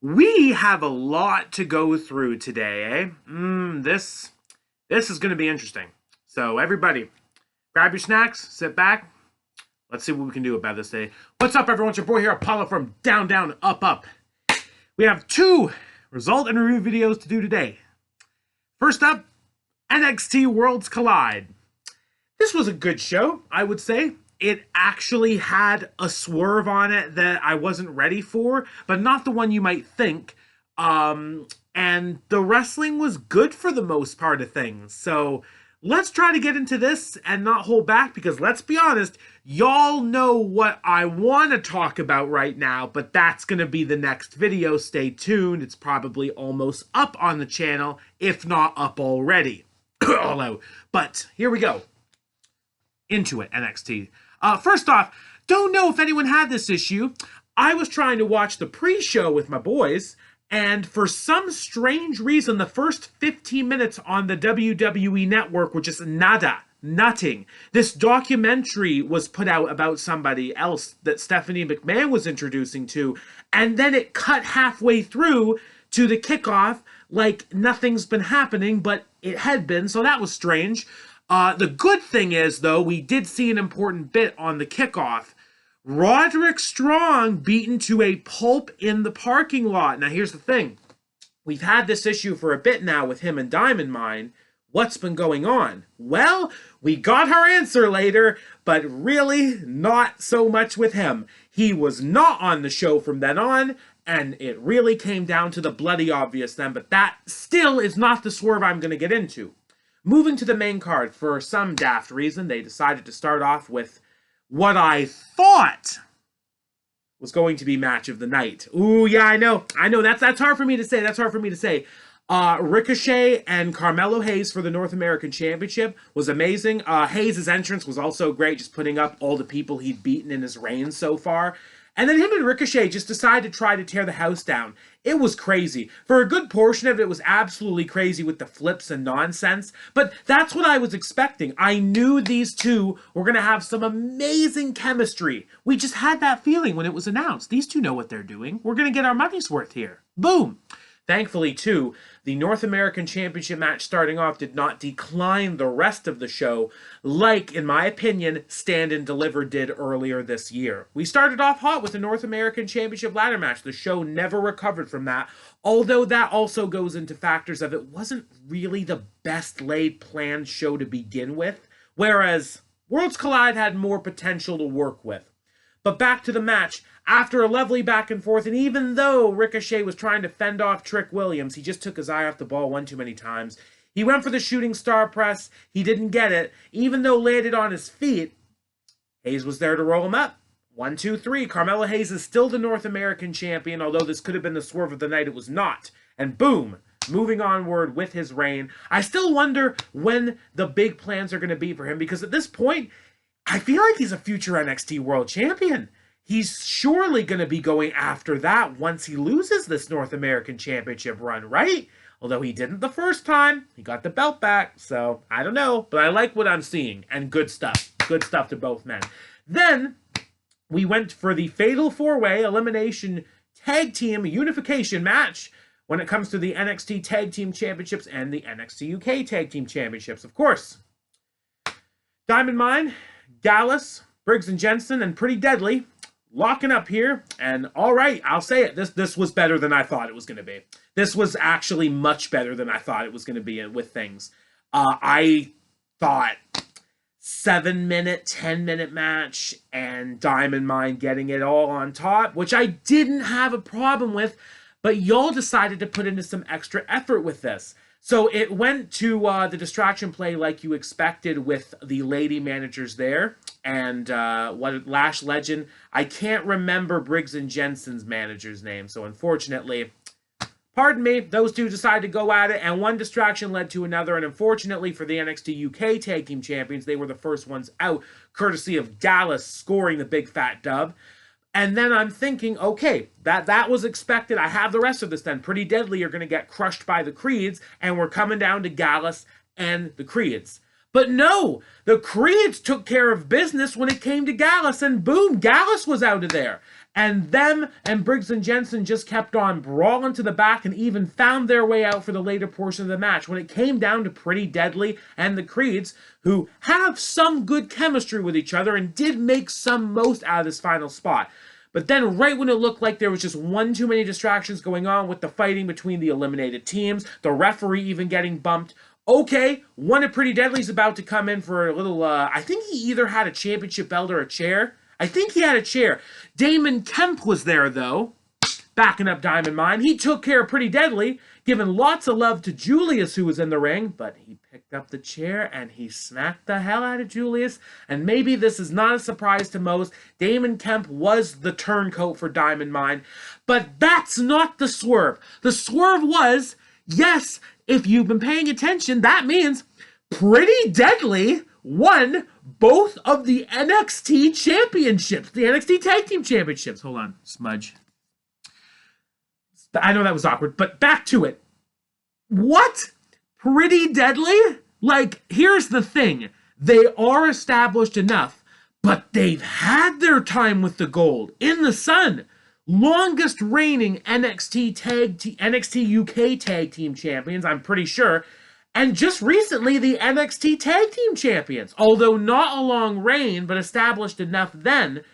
We have a lot to go through today, eh? This is going to be interesting. So everybody, grab your snacks, sit back. Let's see what we can do about this today. What's up, everyone? It's your boy here, Apollo from Down, Down, Up, Up. We have two result and review videos to do today. First up, NXT Worlds Collide. This was a good show, I would say. It actually had a swerve on it that I wasn't ready for, but not the one you might think. And the wrestling was good for the most part of things. So let's try to get into this and not hold back, because let's be honest, y'all know what I want to talk about right now, but that's going to be the next video. Stay tuned. It's probably almost up on the channel, if not up already. All out. But here we go. Into it, NXT. First off, don't know if anyone had this issue. I was trying to watch the pre-show with my boys, and for some strange reason, the first 15 minutes on the WWE network were just nothing. This documentary was put out about somebody else that Stephanie McMahon was introducing to, and then it cut halfway through to the kickoff like nothing's been happening, but it had been, so that was strange. The good thing is, though, we did see an important bit on the kickoff. Roderick Strong beaten to a pulp in the parking lot. Now, here's the thing. We've had this issue for a bit now with him and Diamond Mine. What's been going on? Well, we got our answer later, but really not so much with him. He was not on the show from then on, and it really came down to the bloody obvious then, but that still is not the swerve I'm going to get into. Moving to the main card, for some daft reason, they decided to start off with what I thought was going to be match of the night. Ooh, yeah, I know. That's hard for me to say. Ricochet and Carmelo Hayes for the North American Championship was amazing. Hayes' entrance was also great, just putting up all the people he'd beaten in his reign so far. And then him and Ricochet just decided to try to tear the house down. It was crazy. For a good portion of it, it was absolutely crazy with the flips and nonsense. But that's what I was expecting. I knew these two were going to have some amazing chemistry. We just had that feeling when it was announced. These two know what they're doing. We're going to get our money's worth here. Boom. Thankfully, too, the North American Championship match starting off did not decline the rest of the show like, in my opinion, Stand and Deliver did earlier this year. We started off hot with the North American Championship ladder match. The show never recovered from that, although that also goes into factors of it wasn't really the best laid planned show to begin with, whereas Worlds Collide had more potential to work with. But back to the match. After a lovely back and forth, and even though Ricochet was trying to fend off Trick Williams, he just took his eye off the ball one too many times. He went for the shooting star press. He didn't get it. Even though landed on his feet, Hayes was there to roll him up. 1, 2, 3. Carmelo Hayes is still the North American champion, although this could have been the swerve of the night. It was not. And boom, moving onward with his reign. I still wonder when the big plans are going to be for him, because at this point, I feel like he's a future NXT World Champion. He's surely going to be going after that once he loses this North American Championship run, right? Although he didn't the first time. He got the belt back, so I don't know. But I like what I'm seeing, and good stuff. Good stuff to both men. Then we went for the Fatal 4-Way Elimination Tag Team Unification match when it comes to the NXT Tag Team Championships and the NXT UK Tag Team Championships, of course. Diamond Mine, Gallus, Briggs and Jensen, and Pretty Deadly locking up here, and all right, I'll say it. This was better than I thought it was going to be. This was actually much better than I thought it was going to be with things. I thought 7-minute, 10-minute match, and Diamond Mine getting it all on top, which I didn't have a problem with, but y'all decided to put into some extra effort with this. So it went to the distraction play like you expected with the lady managers there. And what Lash Legend, I can't remember Briggs and Jensen's manager's name. So unfortunately, pardon me, those two decided to go at it. And one distraction led to another. And unfortunately for the NXT UK Tag Team Champions, they were the first ones out, courtesy of Gallus scoring the big fat dub. And then I'm thinking, okay, that was expected. I have the rest of this then. Pretty Deadly are going to get crushed by the Creeds, and we're coming down to Gallus and the Creeds. But no, the Creeds took care of business when it came to Gallus, and boom, Gallus was out of there. And them and Briggs and Jensen just kept on brawling to the back and even found their way out for the later portion of the match when it came down to Pretty Deadly and the Creeds, who have some good chemistry with each other and did make some most out of this final spot. But then right when it looked like there was just one too many distractions going on with the fighting between the eliminated teams, the referee even getting bumped, okay, one of Pretty Deadly's about to come in for a little, I think he either had a championship belt or a chair. I think he had a chair. Damon Kemp was there, though, backing up Diamond Mine. He took care of Pretty Deadly, giving lots of love to Julius, who was in the ring, but he picked up the chair and he smacked the hell out of Julius. And maybe this is not a surprise to most. Damon Kemp was the turncoat for Diamond Mine, but that's not the swerve. The swerve was, yes, if you've been paying attention, that means Pretty Deadly won both of the NXT championships, the NXT Tag Team Championships. Hold on, smudge. I know that was awkward, but back to it. What? Pretty Deadly? Like, here's the thing. They are established enough, but they've had their time with the gold in the sun. Longest reigning NXT UK Tag Team Champions, I'm pretty sure. And just recently, the NXT Tag Team Champions. Although not a long reign, but established enough then,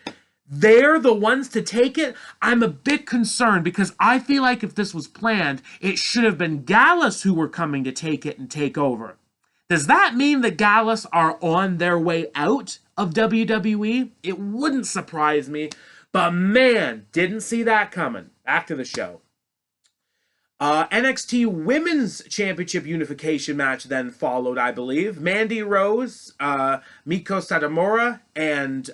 they're the ones to take it. I'm a bit concerned because I feel like if this was planned, it should have been Gallus who were coming to take it and take over. Does that mean the Gallus are on their way out of WWE? It wouldn't surprise me, but man, didn't see that coming. Back to the show. NXT Women's Championship Unification match then followed, I believe. Mandy Rose, Miko Satomura, and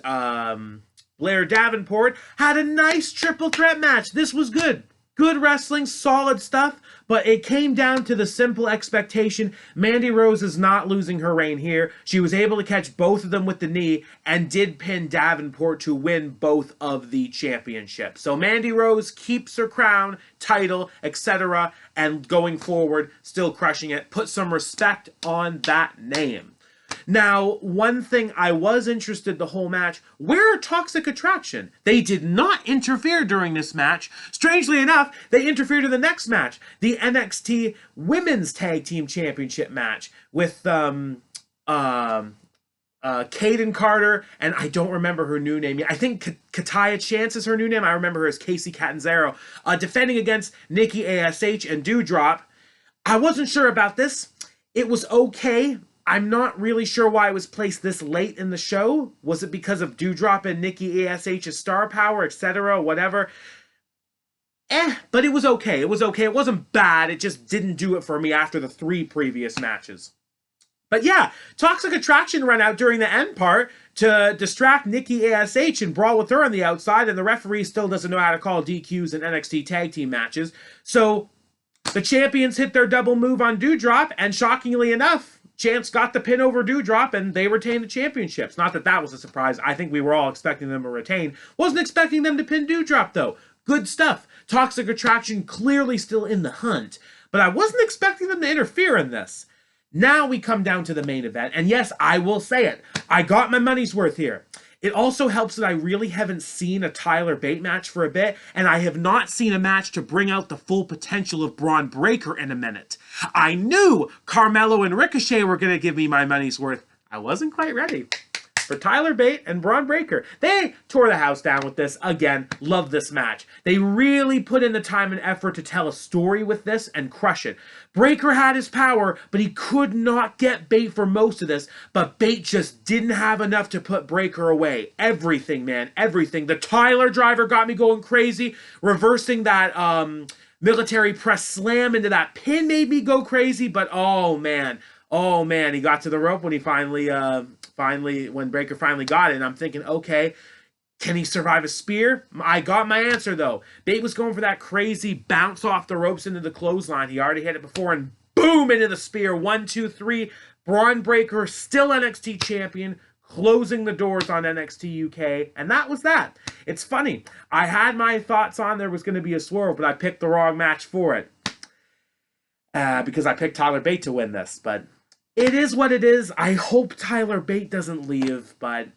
Blair Davenport had a nice triple threat match. This was good. Good wrestling, solid stuff, but it came down to the simple expectation. Mandy Rose is not losing her reign here. She was able to catch both of them with the knee and did pin Davenport to win both of the championships. So Mandy Rose keeps her crown, title, etc., and going forward, still crushing it. Put some respect on that name. Now, one thing I was interested the whole match, where are Toxic Attraction? They did not interfere during this match. Strangely enough, they interfered in the next match, the NXT Women's Tag Team Championship match with Kaden Carter, and I don't remember her new name yet. I think Kataya Chance is her new name. I remember her as Casey Catanzaro, defending against Nikki ASH and Doudrop. I wasn't sure about this. It was okay. I'm not really sure why it was placed this late in the show. Was it because of Doudrop and Nikki ASH's star power, etc., whatever? But it was okay. It was okay. It wasn't bad. It just didn't do it for me after the 3 previous matches. But yeah, Toxic Attraction ran out during the end part to distract Nikki ASH and brawl with her on the outside, and the referee still doesn't know how to call DQs in NXT tag team matches. So the champions hit their double move on Doudrop, and shockingly enough, Chance got the pin over Doudrop, and they retained the championships. Not that that was a surprise. I think we were all expecting them to retain. Wasn't expecting them to pin Doudrop, though. Good stuff. Toxic Attraction clearly still in the hunt. But I wasn't expecting them to interfere in this. Now we come down to the main event. And yes, I will say it. I got my money's worth here. It also helps that I really haven't seen a Tyler Bate match for a bit, and I have not seen a match to bring out the full potential of Braun Breaker in a minute. I knew Carmelo and Ricochet were going to give me my money's worth. I wasn't quite ready for Tyler Bate and Braun Breaker. They tore the house down with this. Again, love this match. They really put in the time and effort to tell a story with this and crush it. Breaker had his power, but he could not get Bate for most of this, but Bate just didn't have enough to put Breaker away. Everything, man, everything. The Tyler driver got me going crazy. Reversing that military press slam into that pin made me go crazy, but oh man, he got to the rope when he when Breaker finally got it, and I'm thinking, okay, can he survive a spear? I got my answer, though. Bate was going for that crazy bounce off the ropes into the clothesline. He already hit it before, and boom, into the spear. 1, 2, 3. Braun Breaker, still NXT champion, closing the doors on NXT UK, and that was that. It's funny. I had my thoughts on there was going to be a swerve, but I picked the wrong match for it. Because I picked Tyler Bate to win this, but It is what it is. I hope Tyler Bate doesn't leave, but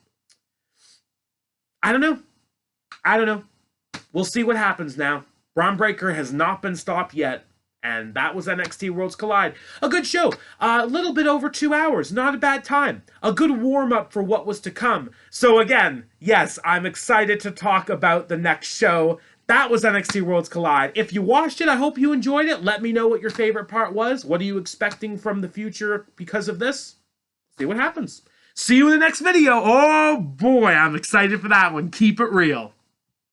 I don't know. I don't know. We'll see what happens now. Braun Breaker has not been stopped yet. And that was NXT Worlds Collide. A good show. A little bit over 2 hours. Not a bad time. A good warm-up for what was to come. So again, yes, I'm excited to talk about the next show. That was NXT Worlds Collide. If you watched it, I hope you enjoyed it. Let me know what your favorite part was. What are you expecting from the future because of this? See what happens. See you in the next video. Oh boy, I'm excited for that one. Keep it real.